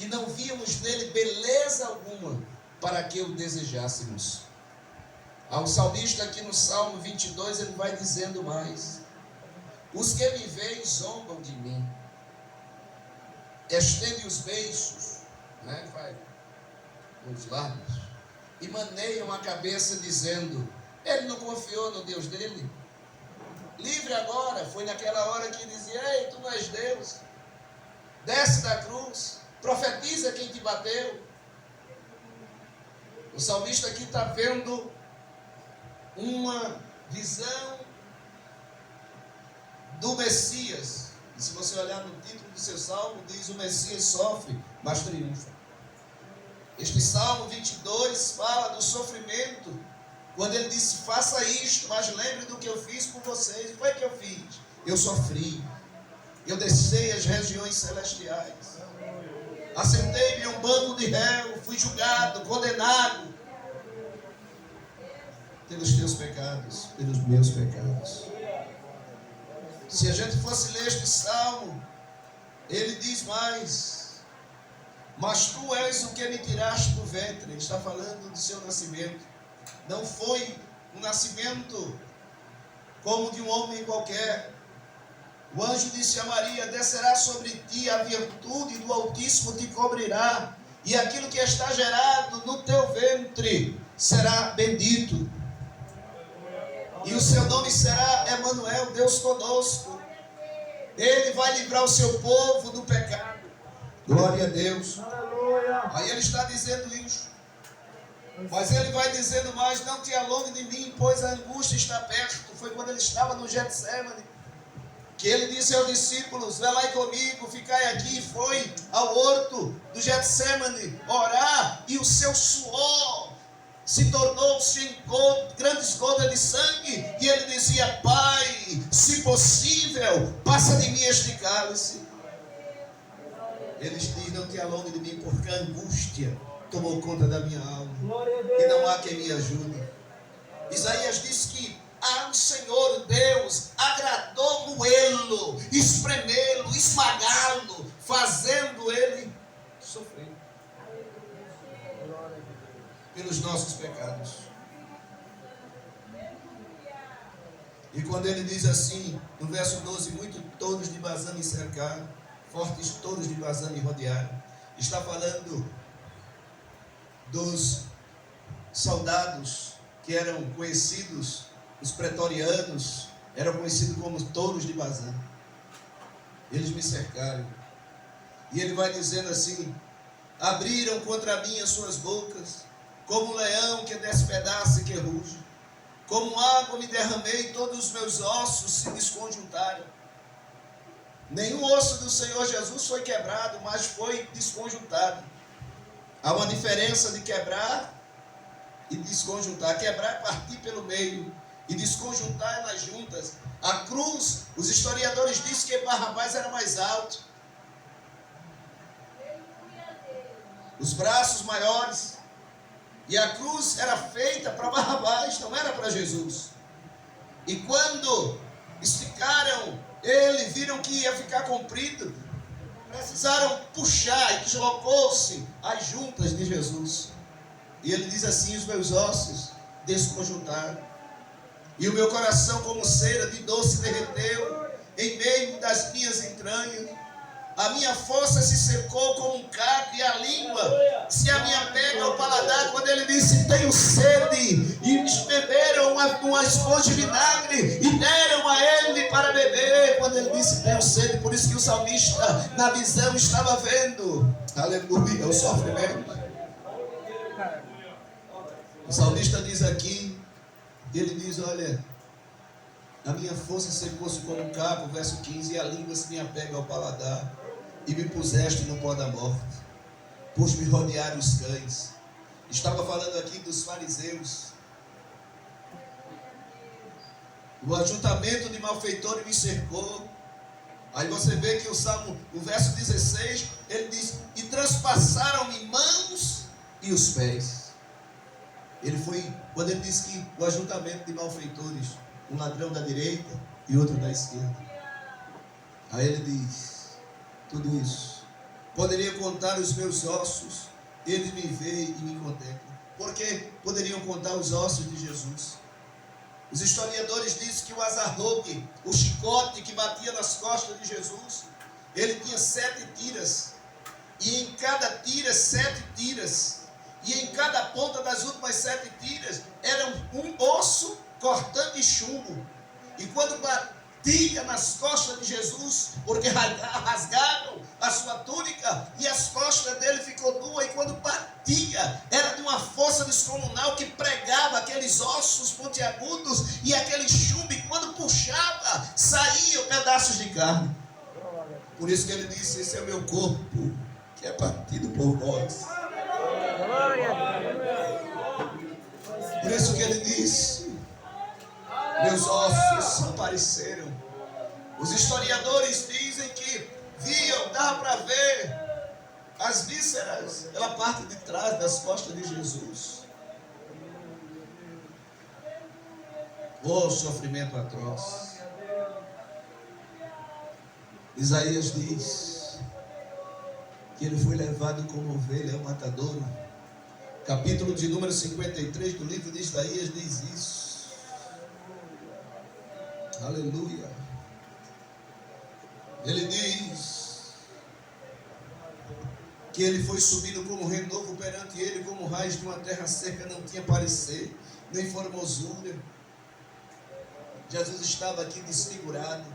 e não víamos nele beleza alguma para que o desejássemos. Ao salmista aqui no Salmo 22, ele vai dizendo mais: os que me veem zombam de mim, estende os beiços, né? Vai os lábios, e maneiam a cabeça dizendo: ele não confiou no Deus dele? Livre agora. Foi naquela hora que dizia: ei, tu não és Deus, desce da cruz, profetiza quem te bateu. O salmista aqui está vendo uma visão do Messias. E se você olhar no título do seu salmo, diz: o Messias sofre, mas triunfa. Este Salmo 22 fala do sofrimento, quando ele disse: faça isto, mas lembre do que eu fiz por vocês. O que foi que eu fiz? Eu sofri, eu desci às regiões celestiais, assentei-me em um banco de réu, fui julgado, condenado pelos teus pecados, pelos meus pecados. Se a gente fosse ler este salmo, ele diz mais: mas tu és o que me tiraste do ventre. Ele está falando do seu nascimento. Não foi um nascimento como de um homem qualquer. O anjo disse a Maria: descerá sobre ti a virtude do Altíssimo te cobrirá, e aquilo que está gerado no teu ventre será bendito. E o seu nome será Emanuel, Deus conosco. Ele vai livrar o seu povo do pecado. Glória a Deus. Aí ele está dizendo isso. Mas ele vai dizendo mais: não te alongue de mim, pois a angústia está perto. Foi quando ele estava no Getsemane, que ele disse aos discípulos: velai comigo, ficai aqui. Foi ao horto do Getsemane orar, e o seu suor se tornou-se em grandes gotas de sangue, e ele dizia: Pai, se possível, passa de mim este cálice. Ele diz: não te alongue de mim, porque a angústia tomou conta da minha alma, e não há quem me ajude. Isaías diz que o Senhor Deus agradou moê-lo, espremê-lo, esmagá-lo, fazendo ele sofrer pelos nossos pecados. E quando ele diz assim, no verso 12: muito touros de Bazã me cercaram, fortes touros de Bazã me rodearam. Está falando dos soldados que eram conhecidos, os pretorianos, eram conhecidos como touros de Bazã. Eles me cercaram. E ele vai dizendo assim: abriram contra mim as suas bocas, como um leão que despedaça e que ruge. Como água me derramei, todos os meus ossos se desconjuntaram. Nenhum osso do Senhor Jesus foi quebrado, mas foi desconjuntado. Há uma diferença de quebrar e desconjuntar. Quebrar é partir pelo meio, e desconjuntar é nas juntas. A cruz, os historiadores dizem que Barrabás era mais alto, os braços maiores, e a cruz era feita para Barrabás, não era para Jesus. E quando esticaram ele, viram que ia ficar comprido, precisaram puxar, e deslocou-se as juntas de Jesus. E ele diz assim: os meus ossos desconjuntaram, e o meu coração como cera de dor se derreteu em meio das minhas entranhas. A minha força se secou como um caco, e a língua se a minha pega ao paladar. Quando ele disse: tenho sede, e beberam uma esponja de vinagre e deram a ele para beber. Quando ele disse: tenho sede, por isso que o salmista na visão estava vendo, aleluia, o sofrimento. O salmista diz aqui, ele diz: olha, a minha força secou-se como um caco, verso 15, e a língua se me apega ao paladar, e me puseste no pó da morte, pois me rodearam os cães. Estava falando aqui dos fariseus. O ajuntamento de malfeitores me cercou. Aí você vê que o verso 16, ele diz: e transpassaram-me mãos e os pés. Ele foi, quando ele disse que o ajuntamento de malfeitores, um ladrão da direita e outro da esquerda. Aí ele diz: tudo isso Poderiam contar os meus ossos, eles me veem e me contemplam. Porque poderiam contar os ossos de Jesus. Os historiadores dizem que o azarrogue, o chicote que batia nas costas de Jesus, ele tinha 7 tiras. E em cada tira, 7 tiras. E em cada ponta das últimas 7 tiras, era um osso cortante de chumbo. E quando batia nas costas de Jesus, porque rasgaram a sua túnica, e as costas dele ficou nuas, e quando batia, era de uma força descomunal que pregava aqueles ossos pontiagudos e aquele chumbo, e quando puxava, saíam pedaços de carne. Por isso que ele disse: esse é o meu corpo, que é partido por vós. Por isso que ele disse: meus ossos apareceram. Os historiadores dizem que viam, dava para ver as vísceras pela parte de trás das costas de Jesus. Oh, sofrimento atroz. Isaías diz que ele foi levado como ovelha ao matadouro. Capítulo de número 53 do livro de Isaías diz isso. Aleluia. Ele diz que ele foi subido como renovo perante ele, como raiz de uma terra seca, não tinha parecer, nem formosura. Jesus estava aqui desfigurado.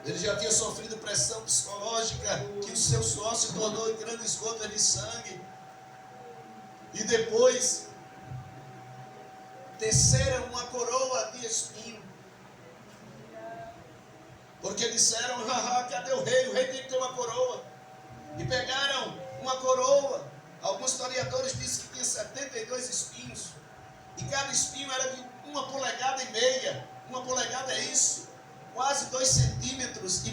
Ele já tinha sofrido pressão psicológica, que o seu suor se tornou em grandes gotas de sangue. E depois teceram uma coroa de espinho. Porque disseram: cadê o rei? O rei tem que ter uma coroa. E pegaram uma coroa. Alguns historiadores dizem que tinha 72 espinhos. E cada espinho era de 1,5 polegadas. 1 polegada é isso, quase 2,5 centímetros.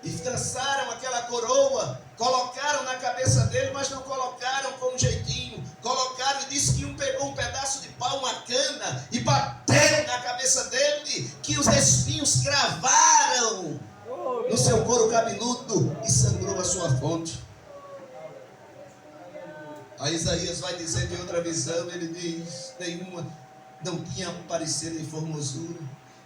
E trançaram aquela coroa, colocaram na cabeça dele, mas não colocaram com um jeitinho. Colocaram, e disse que pegou um pedaço de pau, uma cana, e bateram na cabeça dele, que os espinhos cravaram no seu couro cabeludo e sangrou a sua fonte. Aí Isaías vai dizendo em outra visão, ele diz: nenhuma, não tinha parecer nem formosura.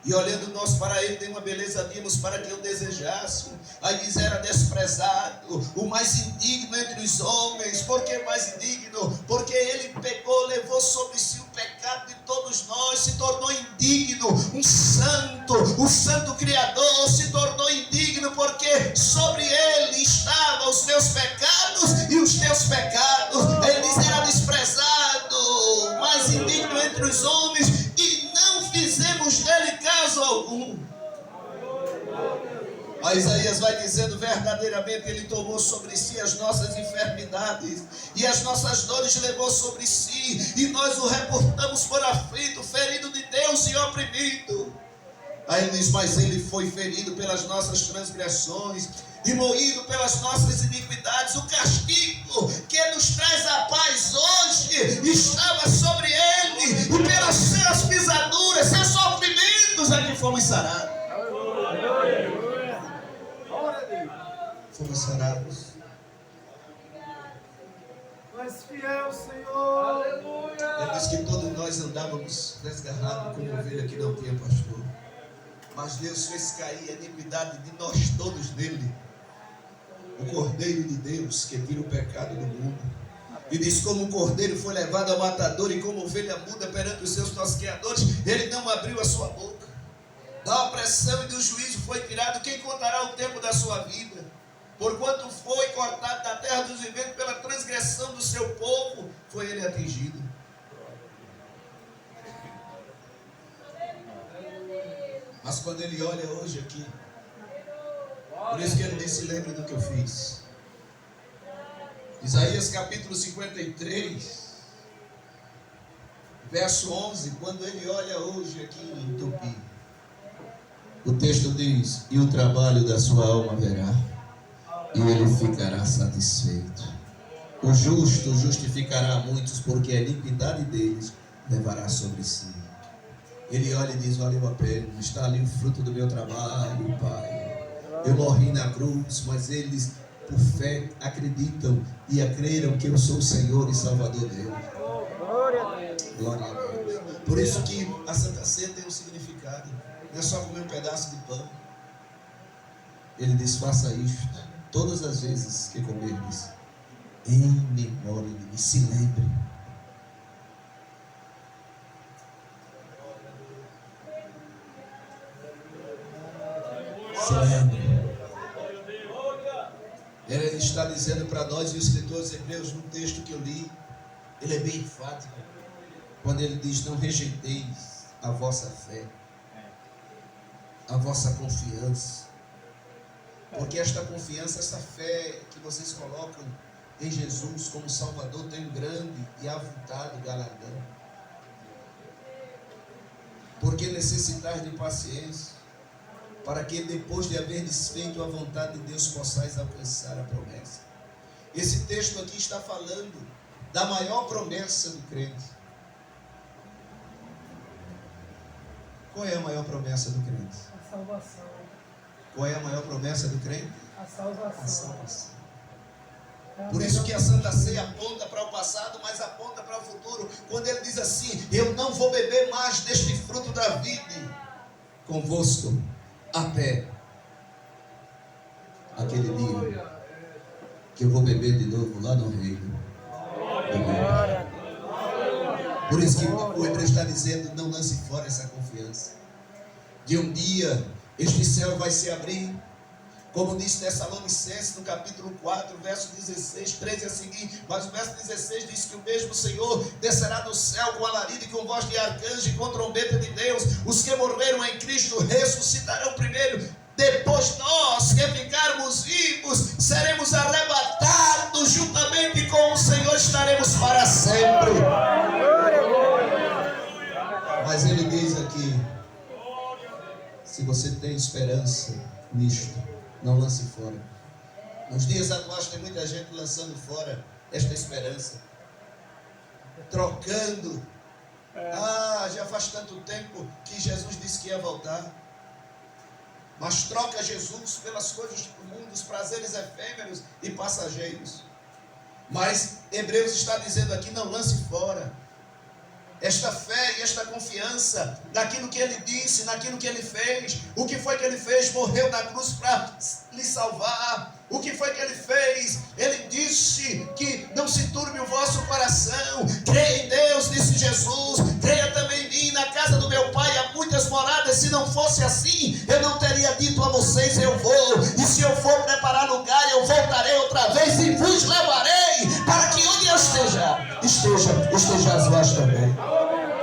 E olhando nós para ele, tem uma beleza vimos para que eu desejasse. Aí diz: era desprezado, o mais indigno entre os homens. Por que mais indigno? Porque ele pegou, levou sobre si o pecado de todos nós, se tornou indigno. Um santo, o santo Criador se tornou indigno, porque sobre ele estavam os meus pecados e os teus pecados. Ele diz: era desprezado, mais indigno entre os homens, e não fizemos dele caso algum. A Isaías vai dizendo: verdadeiramente ele tomou sobre si as nossas enfermidades e as nossas dores levou sobre si, e nós o reportamos por aflito, ferido de Deus e oprimido. Aí ele diz: mas ele foi ferido pelas nossas transgressões e moído pelas nossas iniquidades. O castigo que nos traz a paz hoje estava sobre ele, e pelas suas pisaduras, seus sofrimentos, é que fomos sarados. Fomos sarados. Mas fiel, Senhor. Aleluia. Ele diz que todos nós andávamos desgarrados como ovelha que não tinha pastor, mas Deus fez cair a iniquidade de nós todos nele, o Cordeiro de Deus que tira o pecado do mundo. E diz: como um cordeiro foi levado ao matador, e como ovelha muda perante os seus tosqueadores, ele não abriu a sua boca. Da opressão e do juízo foi tirado. Quem contará o tempo da sua vida? Porquanto foi cortado da terra dos viventes, pela transgressão do seu povo foi ele atingido. Mas quando ele olha hoje aqui, por isso que ele disse: lembre do que eu fiz. Isaías capítulo 53, verso 11. Quando ele olha hoje aqui em Tupi, o texto diz: e o trabalho da sua alma verá, e ele ficará satisfeito. O justo justificará a muitos, porque a iniquidade deles levará sobre si. Ele olha e diz: valeu a pena, está ali o fruto do meu trabalho, Pai. Eu morri na cruz, mas eles, por fé, acreditam e creram que eu sou o Senhor e Salvador deles. Glória a Deus. Glória a Deus. Por isso que a Santa Ceia tem um significado. Não é só comer um pedaço de pão. Ele diz: faça isto todas as vezes que comerdes, em memória de mim. Se lembre. Se lembre. Ele está dizendo para nós, e o escritor dos Hebreus, no texto que eu li, ele é bem enfático, quando ele diz: não rejeiteis a vossa fé, a vossa confiança, porque esta confiança, esta fé que vocês colocam em Jesus como Salvador, tem um grande e avultado galardão. Porque necessitais de paciência, para que depois de haver desfeito a vontade de Deus, possais alcançar a promessa. Esse texto aqui está falando da maior promessa do crente. Qual é a maior promessa do crente? A salvação. Qual é a maior promessa do crente? A salvação. A salvação. Por isso que a Santa Ceia aponta para o passado, mas aponta para o futuro. Quando ele diz assim: eu não vou beber mais deste fruto da vida convosco até aquele dia que eu vou beber de novo lá no reino. Por isso que o Hebreu está dizendo: não lance fora essa confiança de um dia este céu vai se abrir, como disse Tessalonicenses no capítulo 4, verso 16, 13 a seguir. Mas o verso 16 diz que o mesmo Senhor descerá do céu com alarido e com voz de arcanjo e com trombeta de Deus. Os que morreram em Cristo ressuscitarão primeiro. Depois nós que ficarmos vivos seremos arrebatados juntamente com o Senhor, estaremos para sempre. Mas ele diz aqui: se você tem esperança nisto, não lance fora. Nos dias atuais tem muita gente lançando fora esta esperança, trocando. Já faz tanto tempo que Jesus disse que ia voltar, mas troca Jesus pelas coisas do mundo, os prazeres efêmeros e passageiros. Mas Hebreus está dizendo aqui: não lance fora esta fé e esta confiança naquilo que ele disse, naquilo que ele fez. O que foi que ele fez? Morreu na cruz para lhe salvar. O que foi que ele fez? Ele disse que não se turbe o vosso coração. Creia em Deus, disse Jesus. Creia também em mim. Na casa do meu pai há muitas moradas. Se não fosse assim, eu não teria dito a vocês: eu vou. E se eu for preparar lugar, eu voltarei outra vez e vos levarei, para que onde eu estejais vós também.